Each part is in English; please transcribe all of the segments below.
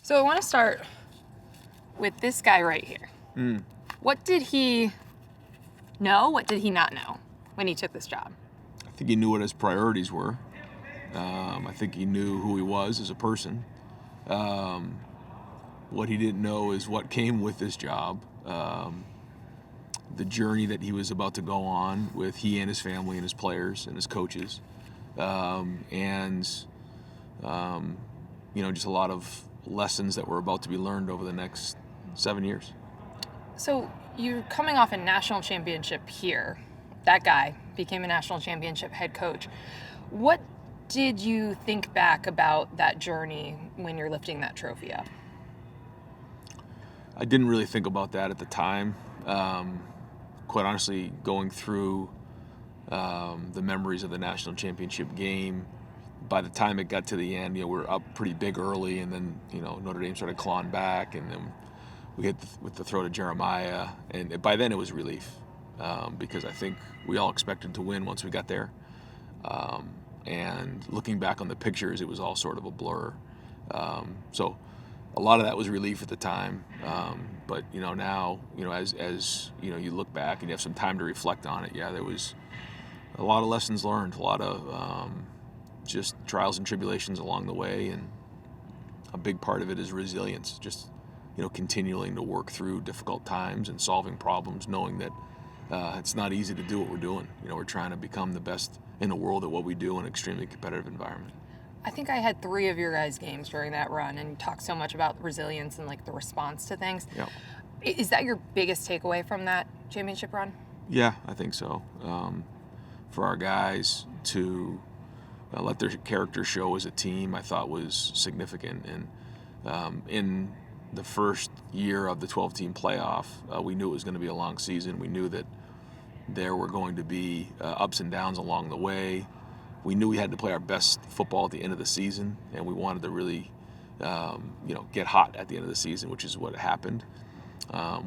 So I want to start with this guy right here. What did he know? What did he not know when he took this job? I think he knew what his priorities were. I think he knew who he was as a person. What he didn't know is what came with this job, the journey that he was about to go on with he and his family and his players and his coaches, just a lot of lessons that were about to be learned over the next 7 years. So you're coming off a national championship here. That guy became a national championship head coach. What did you think back about that journey when you're lifting that trophy up? I didn't really think about that at the time. Quite honestly, going through the memories of the national championship game, by the time it got to the end, we were up pretty big early, and then Notre Dame started clawing back, and then we hit with the throw to Jeremiah, and by then it was relief because I think we all expected to win once we got there. And looking back on the pictures, it was all sort of a blur. So a lot of that was relief at the time, but now as you look back and you have some time to reflect on it, there was a lot of lessons learned, a lot of just trials and tribulations along the way, and a big part of it is resilience, just continuing to work through difficult times and solving problems, knowing that it's not easy to do what we're doing. We're trying to become the best in the world at what we do in an extremely competitive environment. I think I had 3 of your guys' games during that run, and you talked so much about resilience and the response to things. Yeah. Is that your biggest takeaway from that championship run? Yeah, I think so. For our guys to let their character show as a team, I thought was significant. And in the first year of the 12-team playoff, we knew it was going to be a long season. We knew that there were going to be ups and downs along the way. We knew we had to play our best football at the end of the season, and we wanted to really, get hot at the end of the season, which is what happened.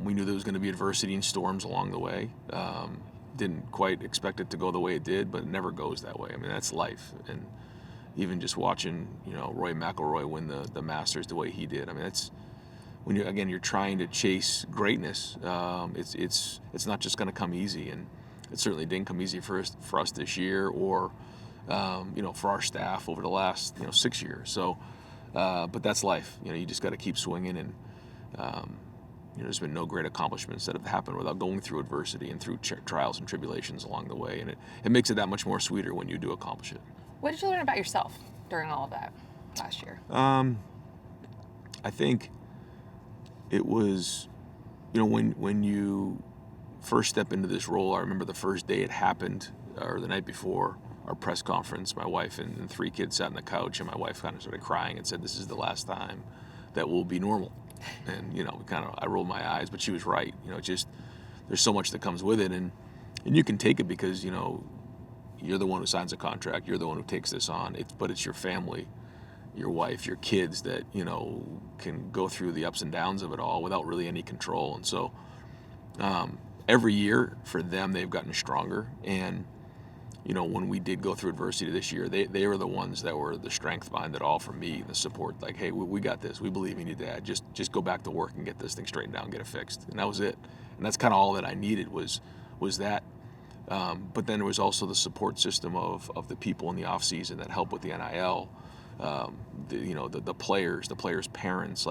We knew there was going to be adversity and storms along the way. Didn't quite expect it to go the way it did, but it never goes that way. I mean, that's life. And even just watching, Roy McIlroy win the Masters the way he did. I mean, that's when you're trying to chase greatness. It's not just going to come easy, and it certainly didn't come easy for us this year, or for our staff over the last 6 years. So, but that's life. You just got to keep swinging, and there's been no great accomplishments that have happened without going through adversity and through trials and tribulations along the way, and it makes it that much more sweeter when you do accomplish it. What did you learn about yourself during all of that last year? I think it was, when you first step into this role. I remember the first day it happened, or the night before our press conference. My wife and 3 kids sat on the couch, and my wife kind of started crying and said, "This is the last time that will be normal." And I rolled my eyes, but she was right. Just there's so much that comes with it, and you can take it because you're the one who signs a contract, you're the one who takes this on. But it's your family, your wife, your kids that can go through the ups and downs of it all without really any control. And so every year for them, they've gotten stronger. And when we did go through adversity this year, they were the ones that were the strength behind it all for me, the support. Like, hey, we got this. We believe in you, Dad. Just go back to work and get this thing straightened out and get it fixed. And that was it. And that's kind of all that I needed was that. But then there was also the support system of the people in the off season that helped with the NIL. The players' parents,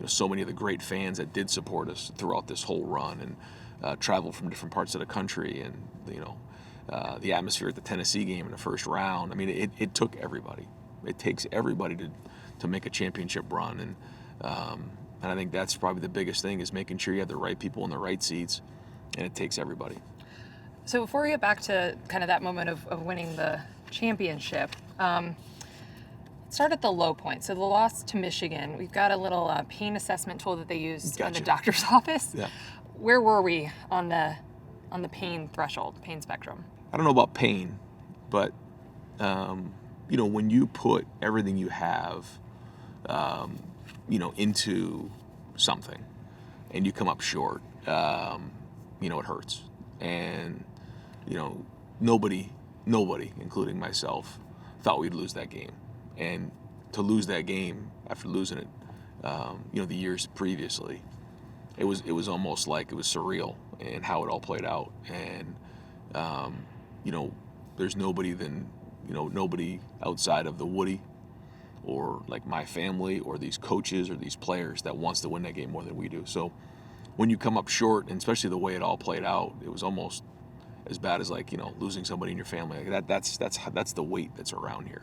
so many of the great fans that did support us throughout this whole run and traveled from different parts of the country, and the atmosphere at the Tennessee game in the first round. I mean, it took everybody. It takes everybody to make a championship run, and I think that's probably the biggest thing is making sure you have the right people in the right seats, and it takes everybody. So before we get back to kind of that moment of winning the championship, start at the low point. So the loss to Michigan, we've got a little pain assessment tool that they use in the doctor's office. Yeah. Where were we on the pain threshold, pain spectrum? I don't know about pain, but when you put everything you have, into something, and you come up short, it hurts. And nobody, including myself, thought we'd lose that game. And to lose that game after losing it, the years previously, it was almost like it was surreal and how it all played out. And there's nobody outside of the Woody or like my family or these coaches or these players that wants to win that game more than we do. So when you come up short, and especially the way it all played out, it was almost as bad as losing somebody in your family. Like that's the weight that's around here.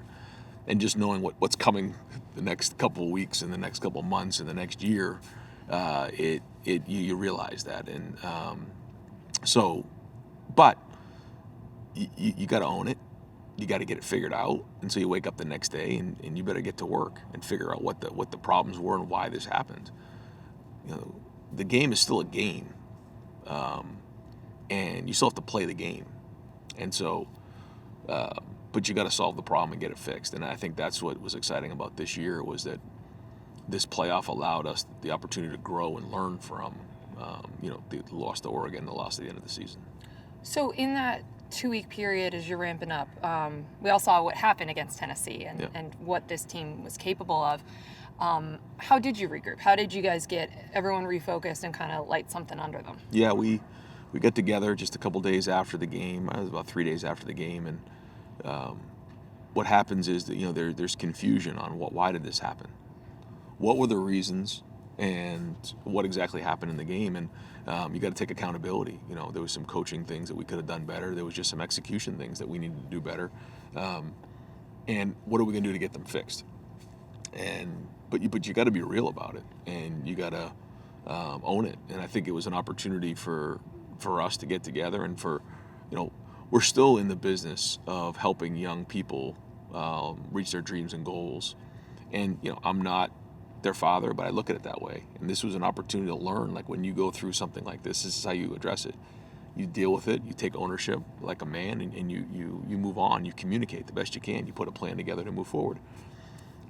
And just knowing what's coming the next couple of weeks and the next couple of months and the next year, you realize that. And but you got to own it. You got to get it figured out. And so you wake up the next day and you better get to work and figure out what the problems were and why this happened. The game is still a game, and you still have to play the game. And so, but you got to solve the problem and get it fixed. And I think that's what was exciting about this year, was that this playoff allowed us the opportunity to grow and learn from, the loss to Oregon, the loss at the end of the season. So in that 2-week period, as you're ramping up, we all saw what happened against Tennessee and what this team was capable of. How did you regroup? How did you guys get everyone refocused and kind of light something under them? Yeah, we got together just a couple days after the game. It was about 3 days after the game, and what happens is that there's confusion on why did this happen, what were the reasons, and what exactly happened in the game. And you got to take accountability. There was some coaching things that we could have done better. There was just some execution things that we needed to do better. And what are we going to do to get them fixed? But you got to be real about it, and you got to own it. And I think it was an opportunity for us to get together, and we're still in the business of helping young people reach their dreams and goals. And I'm not their father, but I look at it that way. And this was an opportunity to learn. Like, when you go through something like this is how you address it. You deal with it. You take ownership like a man, and you move on. You communicate the best you can. You put a plan together to move forward.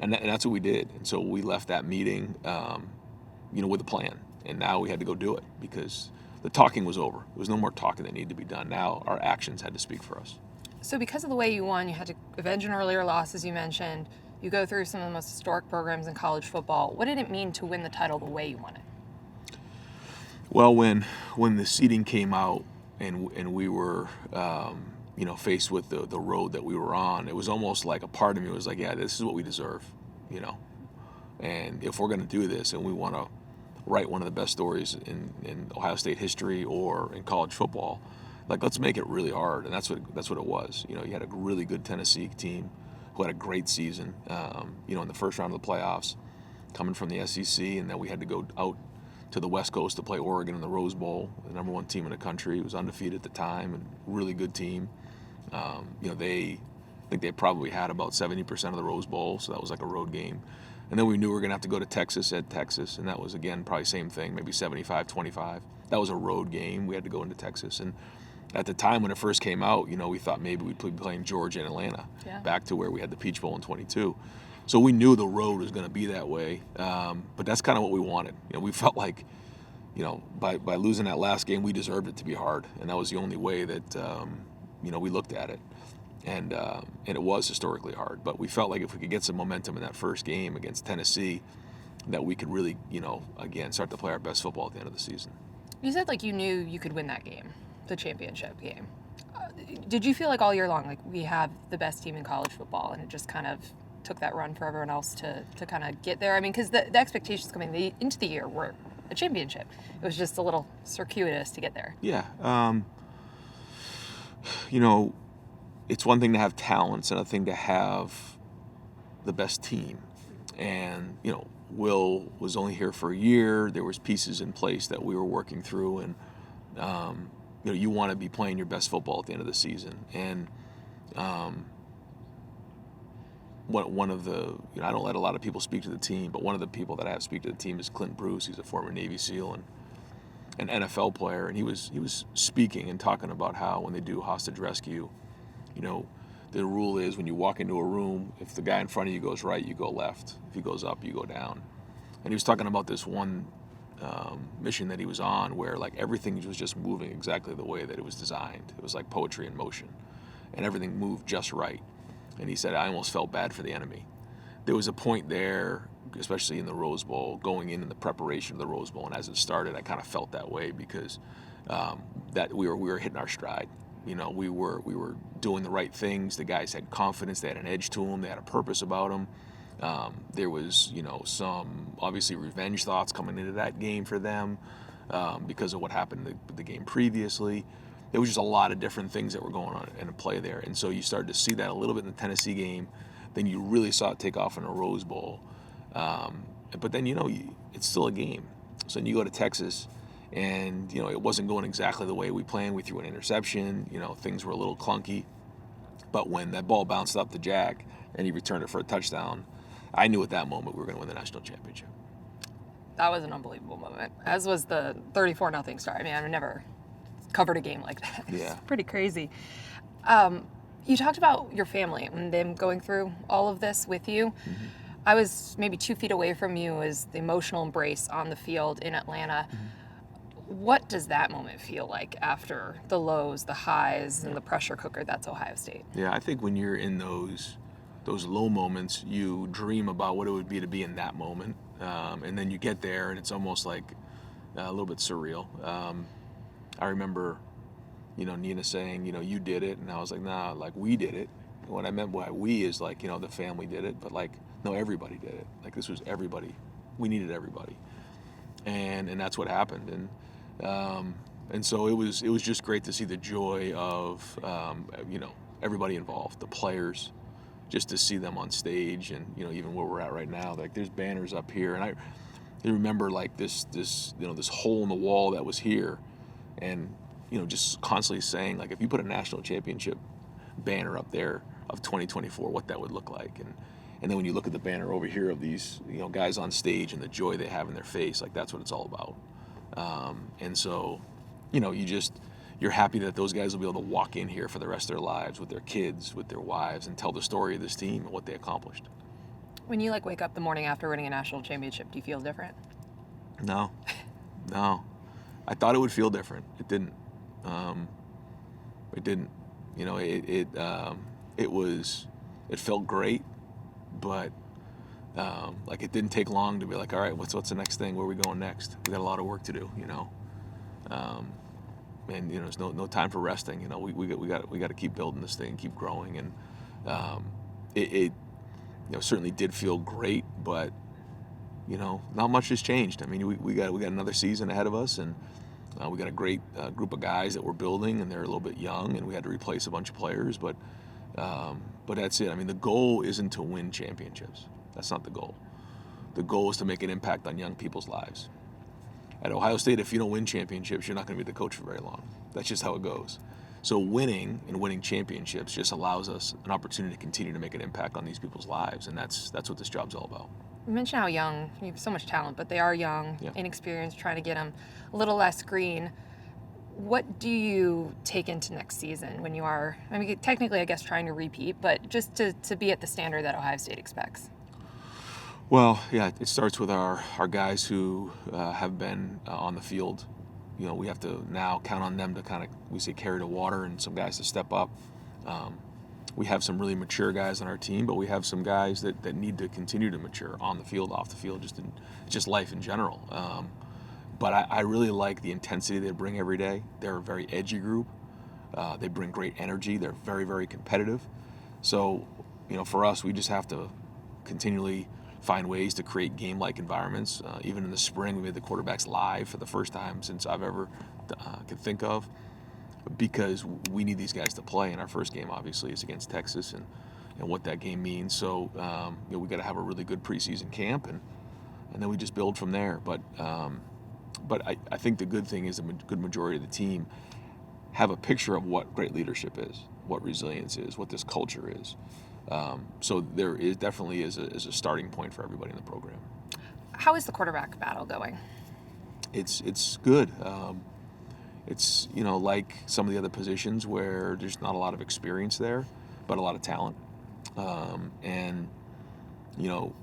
And that's what we did. And so we left that meeting, with a plan. And now we had to go do it, because the talking was over. There was no more talking that needed to be done. Now our actions had to speak for us. So because of the way you won, you had to avenge an earlier loss, as you mentioned. You go through some of the most historic programs in college football. What did it mean to win the title the way you won it? Well, when the seeding came out and we were faced with the road that we were on, it was almost like a part of me was like, yeah, this is what we deserve, And if we're going to do this and we want to write one of the best stories in Ohio State history or in college football, like, let's make it really hard. And that's what it was. You had a really good Tennessee team who had a great season, in the first round of the playoffs, coming from the SEC, and then we had to go out to the West Coast to play Oregon in the Rose Bowl, the number one team in the country. It was undefeated at the time, and really good team. I think they probably had about 70% of the Rose Bowl, so that was like a road game. And then we knew we were going to have to go to Texas, and that was, again, probably same thing, maybe 75-25. That was a road game. We had to go into Texas. And at the time when it first came out, we thought maybe we'd be playing Georgia and Atlanta, back to where we had the Peach Bowl in 22. So we knew the road was going to be that way, but that's kind of what we wanted. We felt like, by losing that last game, we deserved it to be hard, and that was the only way that we looked at it. And it was historically hard, but we felt like if we could get some momentum in that first game against Tennessee, that we could really, again, start to play our best football at the end of the season. You said you knew you could win that game, the championship game. Did you feel like all year long, we have the best team in college football, and it just kind of took that run for everyone else to kind of get there? I mean, because the expectations coming into the year were a championship. It was just a little circuitous to get there. Yeah. It's one thing to have talents and a thing to have the best team. And, Will was only here for a year. There was pieces in place that we were working through, and, you want to be playing your best football at the end of the season. And one of the, I don't let a lot of people speak to the team, but one of the people that I have speak to the team is Clint Bruce. He's a former Navy SEAL and an NFL player, and he was speaking and talking about how when they do hostage rescue, the rule is when you walk into a room, if the guy in front of you goes right, you go left. If he goes up, you go down. And he was talking about this one mission that he was on where everything was just moving exactly the way that it was designed. It was like poetry in motion, and everything moved just right. And he said, I almost felt bad for the enemy, there was a point there, especially in the Rose Bowl, going in the preparation of the Rose Bowl, and as it started, I kind of felt that way because that we were hitting our stride. You know, we were doing the right things. The guys had confidence. They had an edge to them. They had a purpose about them. There was, you know, some obviously revenge thoughts coming into that game for them because of what happened the game previously. There was just a lot of different things that were going on in play there, and so you started to see that a little bit in the Tennessee game. Then you really saw it take off in a Rose Bowl. But then, you know, it's still a game. So then you go to Texas, and, you know, it wasn't going exactly the way we planned. We threw an interception. You know, things were a little clunky. But when that ball bounced up to Jack and he returned it for a touchdown, I knew at that moment we were going to win the national championship. That was an unbelievable moment, as was the 34-0 start. I mean, I've never covered a game like that. Yeah. It's pretty crazy. You talked about your family and them going through all of this with you. Mm-hmm. I was maybe 2 feet away from you as the emotional embrace on the field in Atlanta. Mm-hmm. What does that moment feel like after the lows, the highs, and the pressure cooker that's Ohio State? Yeah, I think when you're in those low moments, you dream about what it would be to be in that moment. And then you get there, and it's almost like a little bit surreal. I remember, you know, Nina saying, you know, you did it. And I was like, nah, like, we did it. And what I meant by we is like, you know, the family did it. But like, no, everybody did it. Like, this was everybody. We needed everybody. And that's what happened. And so it was just great to see the joy of, you know, everybody involved, the players, just to see them on stage. And, you know, even where we're at right now, like, there's banners up here. And I remember, like, this you know, this hole in the wall that was here. And, you know, just constantly saying, like, if you put a national championship banner up there of 2024, what that would look like. And then when you look at the banner over here of these, you know, guys on stage and the joy they have in their face, like, that's what it's all about. And so, you know, you're happy that those guys will be able to walk in here for the rest of their lives with their kids, with their wives, and tell the story of this team and what they accomplished. When you, like, wake up the morning after winning a national championship, do you feel different? No. I thought it would feel different. It didn't. It didn't. You know, it felt great, but like, it didn't take long to be like, all right, what's the next thing? Where are we going next? We got a lot of work to do, you know. And, you know, there's no time for resting. You know, we got to keep building this thing, keep growing, and it you know, certainly did feel great, but, you know, not much has changed. I mean, we got another season ahead of us, and we got a great group of guys that we're building, and they're a little bit young, and we had to replace a bunch of players, but that's it. I mean, the goal isn't to win championships. That's not the goal. The goal is to make an impact on young people's lives. At Ohio State, if you don't win championships, you're not going to be the coach for very long. That's just how it goes. So winning championships just allows us an opportunity to continue to make an impact on these people's lives, and that's what this job's all about. You mentioned how young, you have so much talent, but they are young, Yeah. inexperienced, trying to get them a little less green. What do you take into next season when you are, I mean, technically, I guess, trying to repeat, but just to be at the standard that Ohio State expects? Well, yeah, it starts with our guys who have been on the field. You know, we have to now count on them to kind of, we say, carry the water, and some guys to step up. We have some really mature guys on our team, but we have some guys that need to continue to mature on the field, off the field, just life in general. But I really like the intensity they bring every day. They're a very edgy group. They bring great energy. They're very, very competitive. So, you know, for us, we just have to continually find ways to create game-like environments. Even in the spring, we made the quarterbacks live for the first time since I've ever could think of, because we need these guys to play. And our first game, obviously, is against Texas, and what that game means. So, you know, we got to have a really good preseason camp, and then we just build from there. But I think the good thing is the good majority of the team have a picture of what great leadership is, what resilience is, what this culture is. So there is definitely is a starting point for everybody in the program. How is the quarterback battle going? It's good. It's, you know, like some of the other positions where there's not a lot of experience there, but a lot of talent. And, you know,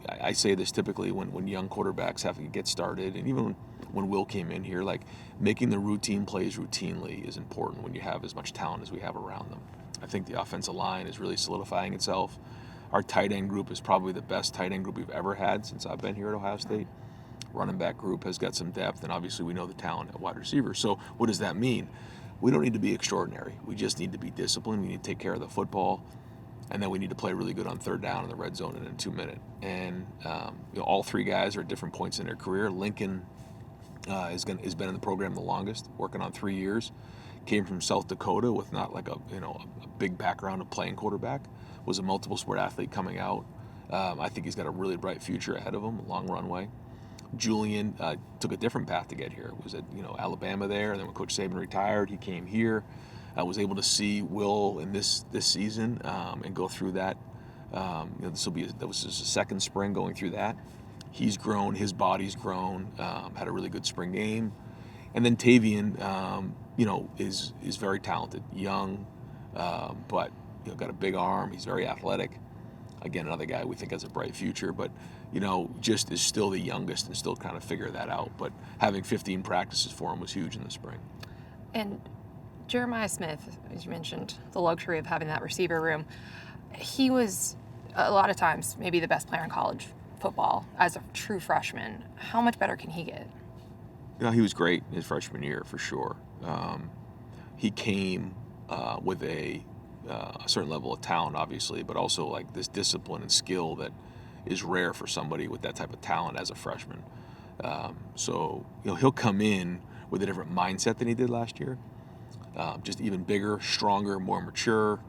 I say this typically when young quarterbacks have to get started, and even when Will came in here, like, making the routine plays routinely is important when you have as much talent as we have around them. I think the offensive line is really solidifying itself. Our tight end group is probably the best tight end group we've ever had since I've been here at Ohio State. Running back group has got some depth, and obviously we know the talent at wide receiver. So what does that mean? We don't need to be extraordinary. We just need to be disciplined. We need to take care of the football, and then we need to play really good on third down in the red zone and in 2 minute. And all three guys are at different points in their career. Lincoln has been in the program the longest, working on 3 years. Came from South Dakota with not like a big background of playing quarterback. Was a multiple sport athlete coming out. I think he's got a really bright future ahead of him, a long runway. Julian took a different path to get here. Was at Alabama there, and then when Coach Saban retired, he came here. I was able to see Will in this season and go through that. That was his second spring going through that. He's grown, his body's grown, had a really good spring game. And then Tavian, is very talented, young, but got a big arm. He's very athletic. Again, another guy we think has a bright future, but just is still the youngest and still kind of figure that out. But having 15 practices for him was huge in the spring. And Jeremiah Smith, as you mentioned, the luxury of having that receiver room, he was a lot of times maybe the best player in college football as a true freshman. How much better can he get? He was great his freshman year for sure. He came with a certain level of talent, obviously, but also like this discipline and skill that is rare for somebody with that type of talent as a freshman. So he'll come in with a different mindset than he did last year. Just even bigger, stronger, more mature,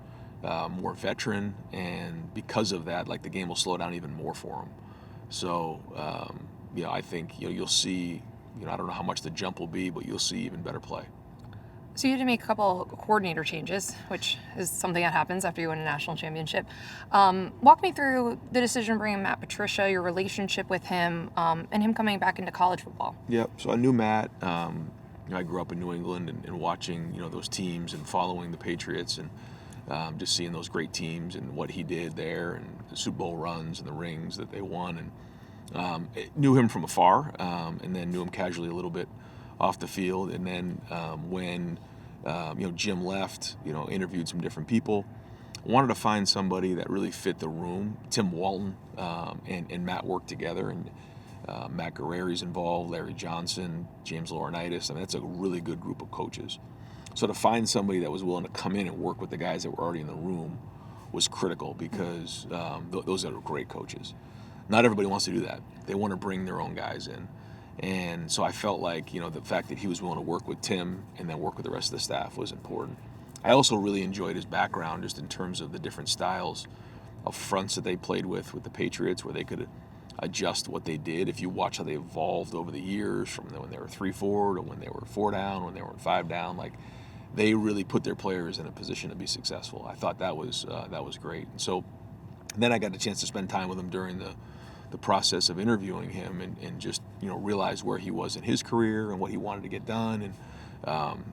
more veteran, and because of that, like the game will slow down even more for him. So I think you'll see. I don't know how much the jump will be, but you'll see even better play. So you had to make a couple coordinator changes, which is something that happens after you win a national championship. Walk me through the decision to bring in Matt Patricia, your relationship with him, and him coming back into college football. Yep. So I knew Matt. I grew up in New England and watching those teams and following the Patriots and just seeing those great teams and what he did there and the Super Bowl runs and the rings that they won. And knew him from afar, and then knew him casually a little bit off the field. And then when Jim left, interviewed some different people. Wanted to find somebody that really fit the room. Tim Walton and Matt worked together, and Matt Guerreri's involved, Larry Johnson, James Laurinaitis. That's a really good group of coaches. So to find somebody that was willing to come in and work with the guys that were already in the room was critical because those are great coaches. Not everybody wants to do that. They want to bring their own guys in. And so I felt like, the fact that he was willing to work with Tim and then work with the rest of the staff was important. I also really enjoyed his background just in terms of the different styles of fronts that they played with the Patriots, where they could adjust what they did. If you watch how they evolved over the years from when they were 3-4 to when they were 4 down, when they were 5 down, like they really put their players in a position to be successful. I thought that was great. And so then I got the chance to spend time with him during the process of interviewing him and just realize where he was in his career and what he wanted to get done. And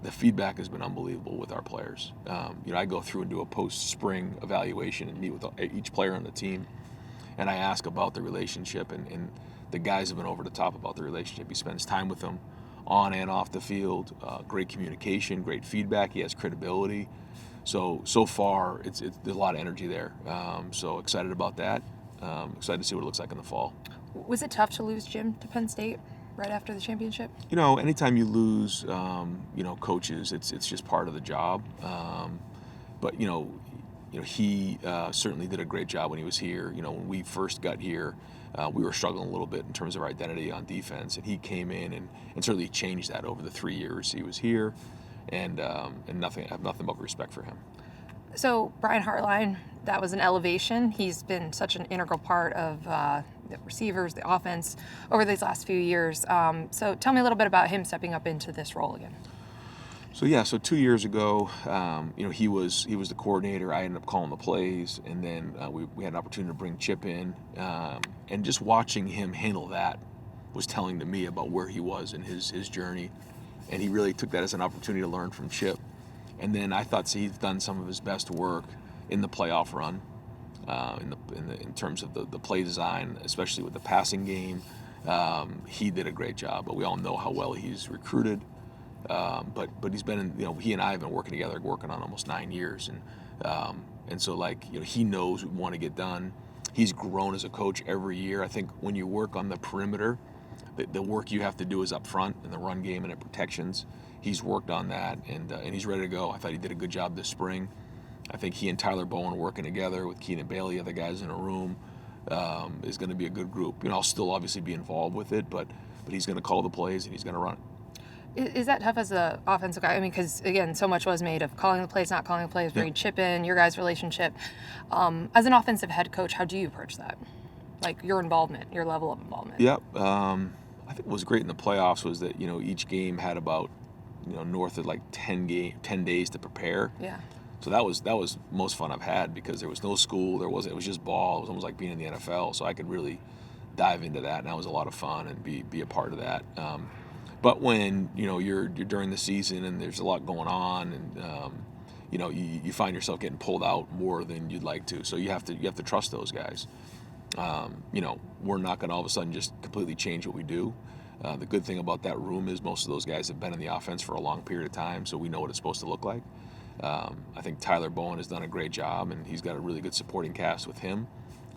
the feedback has been unbelievable with our players. I go through and do a post-spring evaluation and meet with each player on the team, and I ask about the relationship, and the guys have been over the top about the relationship. He spends time with them on and off the field, great communication, great feedback. He has credibility. So far, there's a lot of energy there. So excited about that. Excited to see what it looks like in the fall. Was it tough to lose Jim to Penn State right after the championship? Anytime you lose, coaches, it's just part of the job. But he certainly did a great job when he was here. When we first got here, we were struggling a little bit in terms of our identity on defense, and he came in and certainly changed that over the 3 years he was here. And I have nothing but respect for him. So Brian Hartline, that was an elevation. He's been such an integral part of the receivers, the offense over these last few years. So tell me a little bit about him stepping up into this role again. So 2 years ago, he was the coordinator. I ended up calling the plays, and then we had an opportunity to bring Chip in, and just watching him handle that was telling to me about where he was in his journey, and he really took that as an opportunity to learn from Chip. And then I thought he's done some of his best work in the playoff run, in terms of the play design, especially with the passing game. He did a great job, but we all know how well he's recruited. But he's been he and I have been working together, working on almost 9 years, and And so, like, he knows we want to get done. He's grown as a coach every year. I think when you work on the perimeter, the work you have to do is up front in the run game and in protections. He's worked on that, and he's ready to go. I thought he did a good job this spring. I think he and Tyler Bowen working together with Keenan Bailey, other guys in a room, is going to be a good group. I'll still obviously be involved with it, but he's going to call the plays and he's going to run it. Is that tough as an offensive guy? I mean, because, again, so much was made of calling the plays, not calling the plays, where you chip in, your guys' relationship. As an offensive head coach, how do you approach that? Like, your involvement, your level of involvement? Yep. I think what was great in the playoffs was that, each game had about, north of like 10 days to prepare. Yeah. So that was most fun I've had, because there was no school, it was just ball. It was almost like being in the NFL, so I could really dive into that, and that was a lot of fun and be a part of that. But when you're during the season and there's a lot going on, and you find yourself getting pulled out more than you'd like to, so you have to trust those guys. We're not going to all of a sudden just completely change what we do. The good thing about that room is most of those guys have been in the offense for a long period of time, so we know what it's supposed to look like. I think Tyler Bowen has done a great job, and he's got a really good supporting cast with him.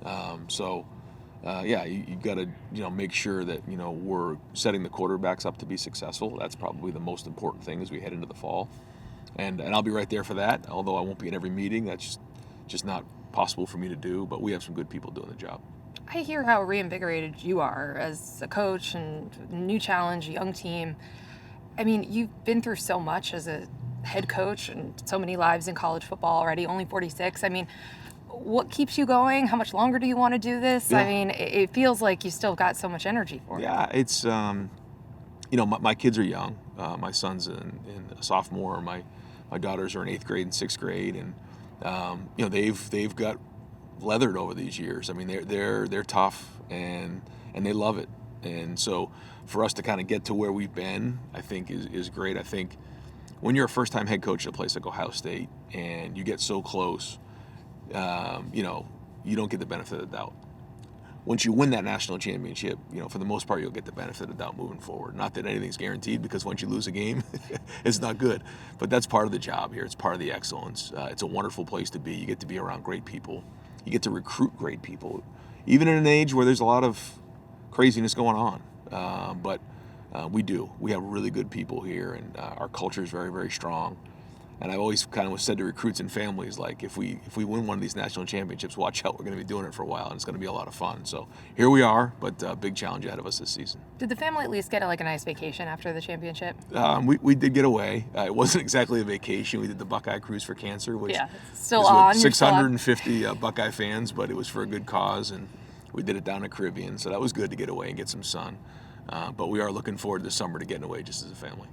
You got to make sure that we're setting the quarterbacks up to be successful. That's probably the most important thing as we head into the fall, and I'll be right there for that. Although I won't be in every meeting, that's just not possible for me to do. But we have some good people doing the job. I hear how reinvigorated you are as a coach, and new challenge, young team. I mean, you've been through so much as a head coach and so many lives in college football already, only 46. I mean, what keeps you going? How much longer do you want to do this? Yeah. I mean, it feels like you still got so much energy for it. Yeah, it's, my kids are young. My son's in a sophomore. My daughters are in 8th grade and 6th grade. And, they've got leathered over these years. I mean, they're tough, and they love it. And so for us to kind of get to where we've been, I think is great. I think when you're a first-time head coach at a place like Ohio State and you get so close, you don't get the benefit of the doubt. Once you win that national championship, for the most part, you'll get the benefit of the doubt moving forward. Not that anything's guaranteed, because once you lose a game, it's not good. But that's part of the job here. It's part of the excellence. It's a wonderful place to be. You get to be around great people. You get to recruit great people, even in an age where there's a lot of craziness going on. But we do. We have really good people here, and our culture is very, very strong. And I've always kind of said to recruits and families, like, if we win one of these national championships, watch out. We're going to be doing it for a while, and it's going to be a lot of fun. So here we are, but big challenge ahead of us this season. Did the family at least get a nice vacation after the championship? We did get away. It wasn't exactly a vacation. We did the Buckeye Cruise for Cancer, which still was on. With 650 Buckeye fans, but it was for a good cause, and we did it down in the Caribbean. So that was good to get away and get some sun. But we are looking forward this summer to getting away just as a family.